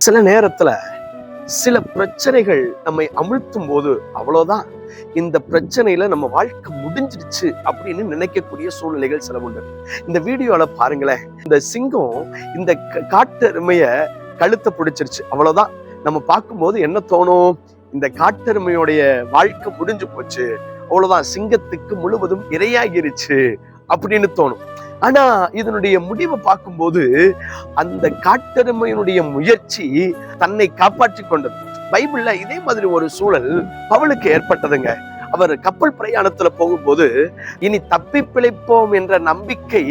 சில நேரத்துல சில பிரச்சனைகள் நம்மை அமிழ்த்தும் போது அவ்வளவுதான், இந்த பிரச்சனையில நம்ம வாழ்க்கை முடிஞ்சிடுச்சு அப்படின்னு நினைக்கக்கூடிய சூழ்நிலைகள் சில உண்டு. இந்த வீடியோல பாருங்களேன், இந்த சிங்கம் இந்த காட்டெருமைய கழுத்தை பிடிச்சிருச்சு, அவ்வளவுதான். நம்ம பார்க்கும்போது என்ன தோணும்? இந்த காட்டெருமையுடைய வாழ்க்கை முடிஞ்சு போச்சு, அவ்வளவுதான், சிங்கத்துக்கு முழுவதும் இரையாகிருச்சு அப்படின்னு தோணும். ஆனா இதனுடைய முடிவை பார்க்கும்போது அந்த காட்டெருமையினுடைய முயற்சி தன்னை காப்பாற்றி கொண்டது. பைபிள்ல இதே மாதிரி ஒரு சூழல் பவுலுக்கு ஏற்பட்டதுங்க. அவர் கப்பல் பிரயாணத்துல போகும்போது இனி தப்பி பிழைப்போம் என்ற நம்பிக்கை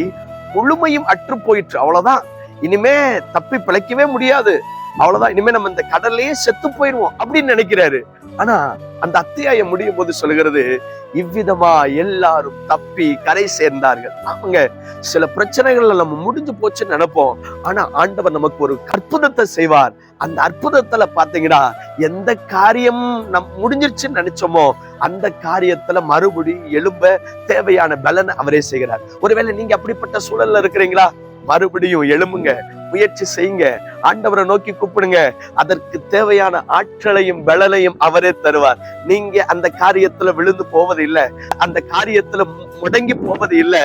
முழுமையும் அற்று போயிற்று. அவ்வளவுதான், இனிமே தப்பி பிழைக்கவே முடியாது, அவ்வளவுதான், இனிமே நம்ம இந்த கடல்லையே செத்து போயிடுவோம் அப்படின்னு நினைக்கிறாரு. ஆனா அந்த அத்தியாயம் முடியும் போது சொல்லுகிறது, இவ்விதமா எல்லாரும் தப்பி கரை சேர்ந்தார்கள். அவங்க சில பிரச்சனைகள்ல நம்ம முடிஞ்சு போச்சுன்னு நினைப்போம், ஆனா ஆண்டவர் நமக்கு ஒரு அற்புதத்தை செய்வார். அந்த அற்புதத்துல பாத்தீங்கன்னா எந்த காரியம் நம் முடிஞ்சிருச்சுன்னு நினைச்சோமோ அந்த காரியத்துல மறுபடி எழும்ப தேவையான பலனை அவரே செய்கிறார். ஒருவேளை நீங்க அப்படிப்பட்ட சூழல்ல இருக்கிறீங்களா? மறுபடியும் எழும்புங்க, முயற்சி செய்யுங்க, ஆண்டவரை நோக்கி கூப்பிடுங்க. அதற்கு தேவையான ஆற்றலையும் பலனையும் அவரே தருவார். நீங்க அந்த காரியத்துல விழுந்து போவது இல்லை, அந்த காரியத்துல முடங்கி போவது இல்லை.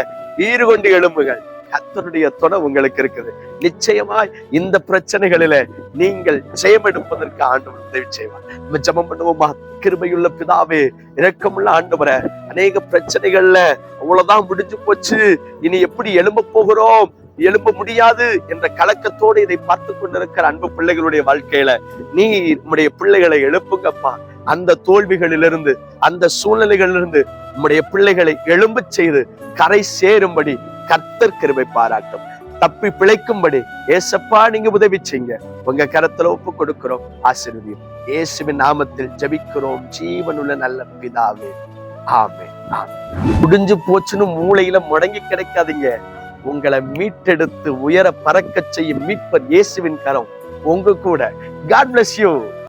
ஈறு கொண்டு எழும்புகள். கர்த்தருடைய துணை உங்களுக்கு இருக்குது. நிச்சயமாய் இந்த பிரச்சனைகளில நீங்கள் ஜெயமெடுப்பதற்கு ஆண்டவர் உதவி செய்வார். நம்ம ஜெபம் பண்ணுவோமா? கிருபையுள்ள பிதாவே, இரக்கமுள்ள ஆண்டவரே, அநேக பிரச்சனைகள்ல அவ்வளவுதான், முடிஞ்சு போச்சு, இனி எப்படி எழும்ப போகிறோம், எழும்ப முடியாது என்ற கலக்கத்தோடு இதை பார்த்து கொண்டிருக்கிற அன்பு பிள்ளைகளுடைய வாழ்க்கையில நீ நம்முடைய பிள்ளைகளை எழுப்புங்கப்பா. அந்த தோல்விகளிலிருந்து, அந்த சூழ்நிலைகளிலிருந்து நம்முடைய பிள்ளைகளை எழும்ப செய்து கரை சேரும்படி கர்த்தர் கிருபை பாராட்டும். தப்பி பிழைக்கும்படி ஏசப்பா நீங்க உதவி செய்யுங்க. உங்க கரத்துல ஒப்பு கொடுக்கிறோம், ஆசீர்வதியும். இயேசுவின் நாமத்தில் ஜெபிக்கிறோம் ஜீவனுள்ள நல்ல பிதாவே, ஆமென். முடிஞ்சு போச்சுன்னு மூளையில முடங்கி கிடைக்காதீங்க. உங்களை மீட்டெடுத்து உயர பறக்க செய்யும் மீட்பர் இயேசுவின் கரம் உங்க கூட. God bless you.